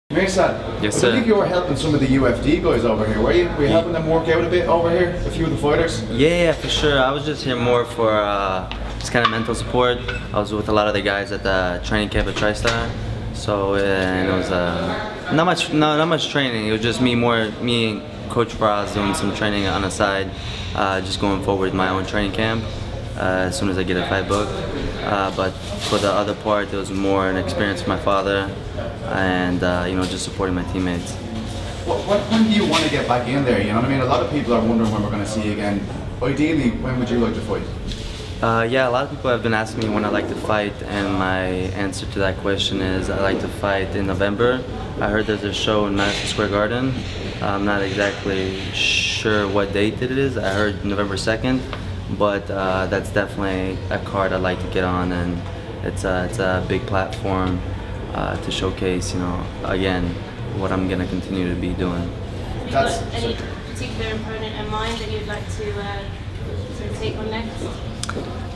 Mirsad, Yes, I sir. believe you were helping some of the UFD guys over here, were you? Were you helping them work out a bit over here? A few of the fighters? Yeah, for sure. I was just here more for just kind of mental support. I was with a lot of the guys at the training camp at TriStar, so and it was not much training. It was just me and Coach Faraz doing some training on the side, just going forward with my own training camp as soon as I get a fight booked. But for the other part, it was more an experience for my father, and you know, just supporting my teammates. When do you want to get back in there? You know what I mean? A lot of people are wondering when we're going to see you again. Ideally, when would you like to fight? Yeah, a lot of people have been asking me when I like to fight, and my answer to that question is I like to fight in November. I heard there's a show in Madison Square Garden. I'm not exactly sure what date it is. I heard November 2nd, but that's definitely a card I'd like to get on, and it's a big platform to showcase, you know, again, what I'm going to continue to be doing. Have you got any particular opponent in mind that you'd like to sort of take on next?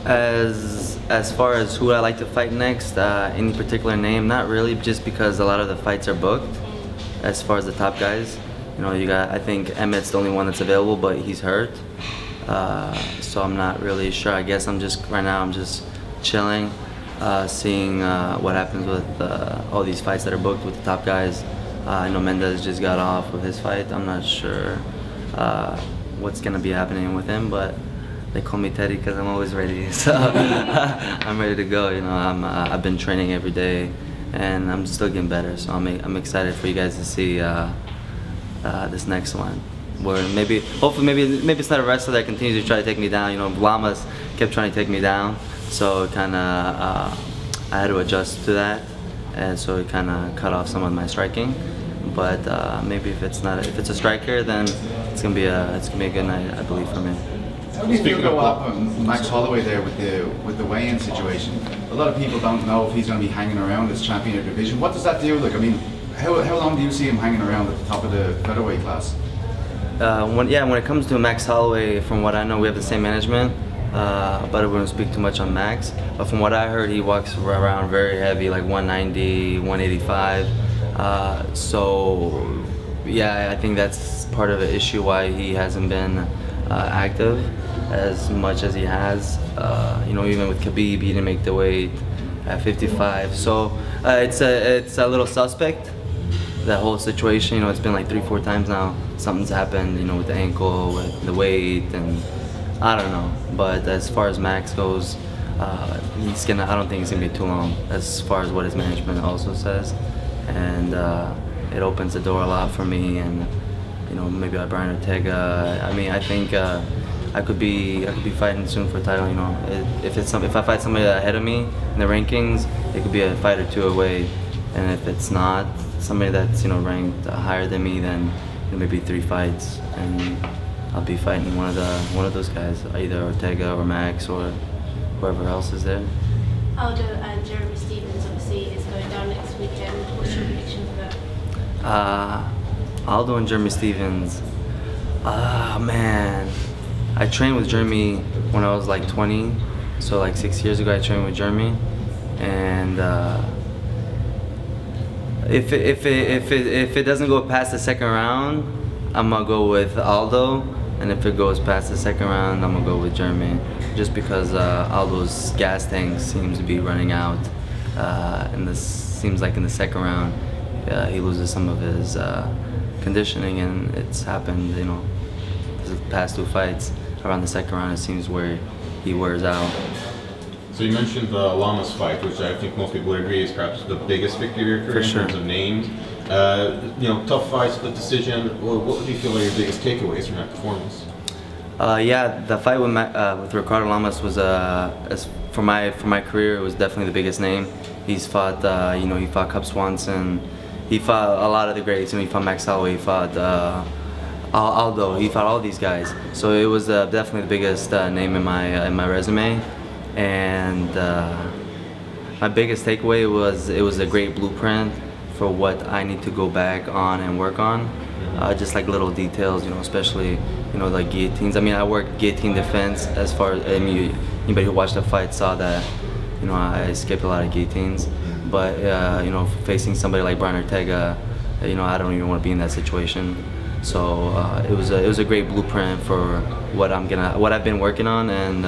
As far as who I like to fight next, any particular name, not really, just because a lot of the fights are booked. As far as the top guys, you know, I think Emmett's the only one that's available, but he's hurt. So I'm not really sure. I guess right now I'm just chilling, seeing what happens with all these fights that are booked with the top guys. I know Mendez just got off with his fight. I'm not sure what's gonna be happening with him, but they call me Teddy because I'm always ready. So I'm ready to go. You know, I've been training every day, and I'm still getting better. So I'm excited for you guys to see this next one. Where hopefully maybe it's not a wrestler that continues to try to take me down. You know, Lamas kept trying to take me down, so kind of I had to adjust to that, and so it kind of cut off some of my striking. But maybe if it's a striker, then it's gonna be a good night, I believe, for me. How do you feel about what happened with Max Holloway there with the weigh-in situation? A lot of people don't know if he's going to be hanging around as champion of division. What does that do? Like, I mean, how long do you see him hanging around at the top of the featherweight class? When it comes to Max Holloway, from what I know, we have the same management, but I wouldn't speak too much on Max. But from what I heard, he walks around very heavy, like 190, 185. So yeah, I think that's part of the issue why he hasn't been active as much as he has. You know, even with Khabib, he didn't make the weight at 55. So it's a little suspect, that whole situation. You know, it's been like 3-4 times now. Something's happened, you know, with the ankle, with the weight, and I don't know. But as far as Max goes, I don't think it's gonna be too long, as far as what his management also says. And it opens the door a lot for me, and you know, maybe like Brian Ortega. I mean, I think I could be fighting soon for a title. You know, if I fight somebody ahead of me in the rankings, it could be a fight or two away. And if it's not somebody that's, you know, ranked higher than me, then you know, maybe 3 fights, and I'll be fighting one of those guys, either Ortega or Max or whoever else is there. Aldo and Jeremy Stevens obviously is going down next weekend. What's your prediction for that? Aldo and Jeremy Stevens. Man, I trained with Jeremy when I was like 20, so like 6 years ago I trained with Jeremy, and if it doesn't go past the second round, I'm gonna go with Aldo, and if it goes past the second round, I'm gonna go with Jeremy, just because Aldo's gas tank seems to be running out, and this seems like in the second round he loses some of his conditioning, and it's happened, you know, the past 2 fights. Around the second round, it seems where he wears out. So you mentioned the Lamas fight, which I think most people would agree is perhaps the biggest victory of your career in terms of names. You know, tough fight, split decision. What do you feel are your biggest takeaways from that performance? Yeah, the fight with Ricardo Lamas was, for my career, it was definitely the biggest name. He's fought, you know, he fought Cub Swanson. He fought a lot of the greats. You know, he fought Max Holloway. He fought Aldo. He fought all these guys. So it was definitely the biggest name in my resume. And my biggest takeaway was it was a great blueprint for what I need to go back on and work on. Just like little details, you know, especially, you know, like guillotines. I mean, I worked guillotine defense as far as, I mean, anybody who watched the fight saw that, you know, I skipped a lot of guillotines. But, you know, facing somebody like Brian Ortega, you know, I don't even want to be in that situation. So it was a great blueprint for what I've been working on and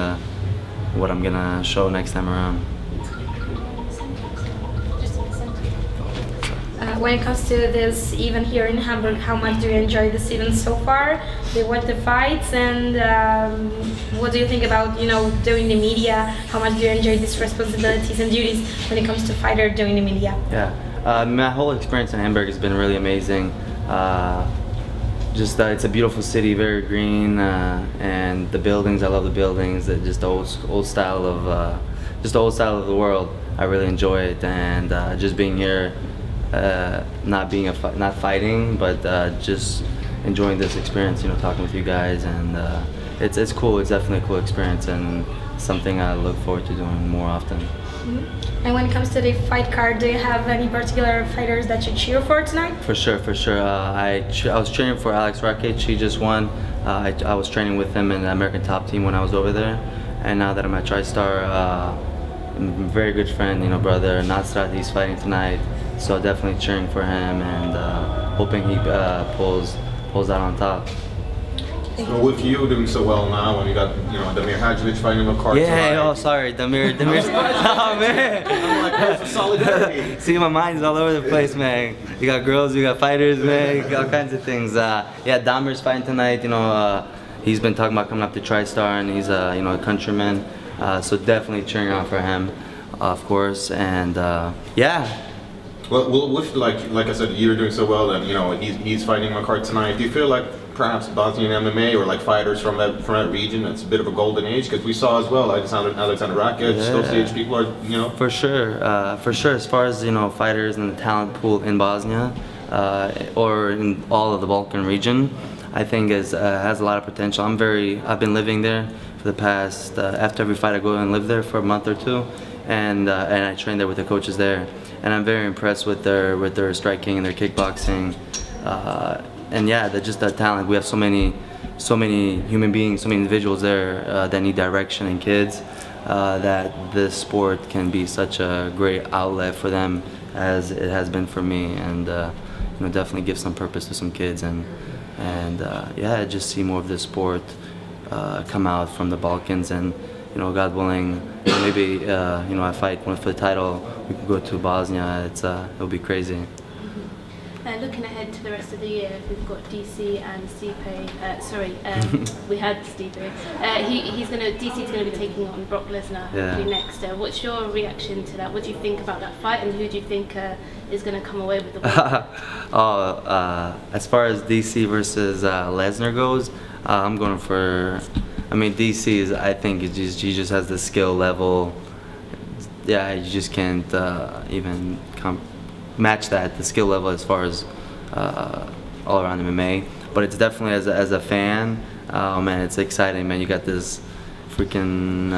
what I'm gonna show next time around. When it comes to this event here in Hamburg, how much do you enjoy this event so far? Do you watch the fights, and what do you think about, you know, doing the media? How much do you enjoy these responsibilities and duties when it comes to fighter doing the media? Yeah, my whole experience in Hamburg has been really amazing. It's a beautiful city, very green, and the buildings. I love the buildings. Just the old style of the world. I really enjoy it, and just being here. Not fighting, but just enjoying this experience, you know, talking with you guys, and it's cool. It's definitely a cool experience and something I look forward to doing more often. And when it comes to the fight card, do you have any particular fighters that you cheer for tonight? For sure. I was training for Alex Rakic. He just won. I was training with him in the American Top Team when I was over there, and now that I'm at TriStar, very good friend, you know, brother Mirsad, he's fighting tonight. So definitely cheering for him and hoping he pulls out on top. So with you doing so well now, and you got, you know, Damir Hadzovic fighting McCarthy. Yeah, oh sorry, Damir. Oh man. I'm like, where's the solidarity? See, my mind's all over the place, man. You got girls, you got fighters, man. You got all kinds of things. Yeah, Damir's fighting tonight. You know, he's been talking about coming up to TriStar, and he's you know, a countryman. So definitely cheering on for him, of course. And yeah. Well, with like I said, you're doing so well, and you know he's fighting McCarthy tonight. Do you feel like perhaps Bosnian MMA or like fighters from that region, it's a bit of a golden age? Because we saw as well, Alexander Rakic, those age people are, you know. For sure. As far as, you know, fighters and the talent pool in Bosnia or in all of the Balkan region, I think has a lot of potential. I've been living there for the past. After every fight, I go and live there for a month or two, and I train there with the coaches there. And I'm very impressed with their striking and their kickboxing, and yeah, they're just that talent. We have so many human beings, so many individuals there that need direction, and kids that this sport can be such a great outlet for them as it has been for me, and you know, definitely give some purpose to some kids, and yeah, just see more of this sport come out from the Balkans, and you know, God willing, maybe you know, I fight for the title. We could go to Bosnia. It'll be crazy. Looking ahead to the rest of the year, we've got DC and Stipe. We had Stipe. DC's gonna be taking on Brock Lesnar next. What's your reaction to that? What do you think about that fight, and who do you think is gonna come away with the win? As far as DC versus Lesnar goes, I'm going for. I mean, DC I think he just has the skill level. Yeah, you just can't even match the skill level as far as all around MMA. But it's definitely as a fan, oh man, it's exciting, man. You got this freaking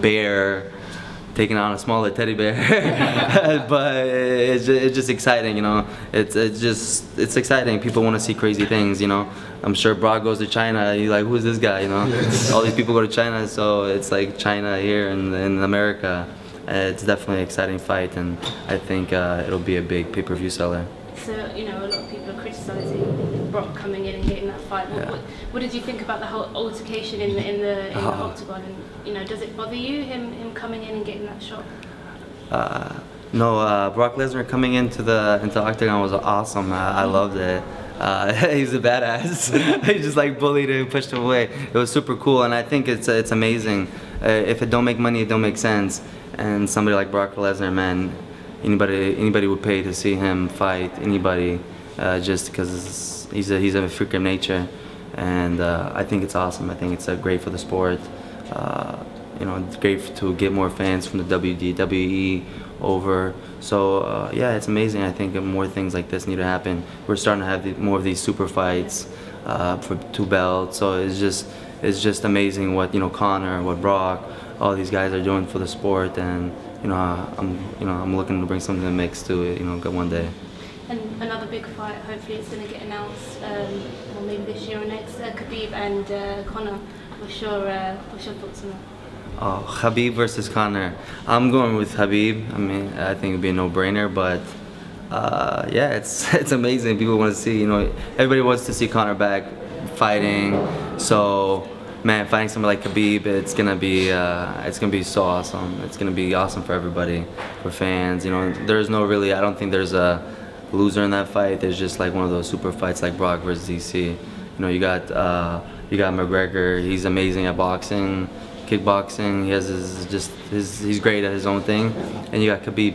bear taking on a smaller teddy bear, but it's just exciting, you know. It's exciting. People want to see crazy things, you know. I'm sure Brock goes to China. You're like, who's this guy, you know? All these people go to China, so it's like China here in America. It's definitely an exciting fight, and I think it'll be a big pay-per-view seller. So, you know, a lot of people are criticising Brock coming in and getting that fight. What did you think about the whole altercation in the octagon? And, you know, does it bother you, him coming in and getting that shot? No, Brock Lesnar coming into the octagon was awesome. I loved it. He's a badass. He just like bullied him, pushed him away. It was super cool, and I think it's amazing. If it don't make money, it don't make sense. And somebody like Brock Lesnar, man, anybody would pay to see him fight anybody, just because he's a freak of nature, and I think it's awesome. I think it's great for the sport. You know, it's great to get more fans from the WWE over. So yeah, it's amazing. I think more things like this need to happen. We're starting to have more of these super fights for 2 belts. So it's just amazing what, you know, Conor, what Brock, all these guys are doing for the sport, and you know, I'm looking to bring something to the mix to it, you know, one day. And another big fight, hopefully it's going to get announced, or maybe this year or next. Khabib and Conor. What's your thoughts on that? Oh, Khabib versus Conor. I'm going with Khabib. I mean, I think it'd be a no-brainer, but Yeah, it's amazing. People want to see, you know, everybody wants to see Conor back fighting. So, man, fighting somebody like Khabib, it's gonna be so awesome. It's gonna be awesome for everybody, for fans. You know, there's no really, I don't think there's a loser in that fight. There's just like one of those super fights like Brock versus DC. You know, you got McGregor. He's amazing at boxing, kickboxing. He has he's great at his own thing. And you got Khabib.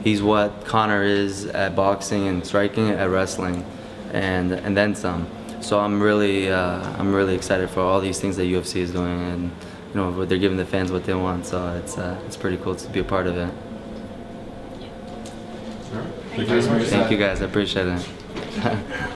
He's what Conor is at boxing and striking, at wrestling, and then some. So I'm really excited for all these things that UFC is doing, and you know, they're giving the fans what they want. So it's pretty cool to be a part of it. Thank you very much. Thank you guys. I appreciate it.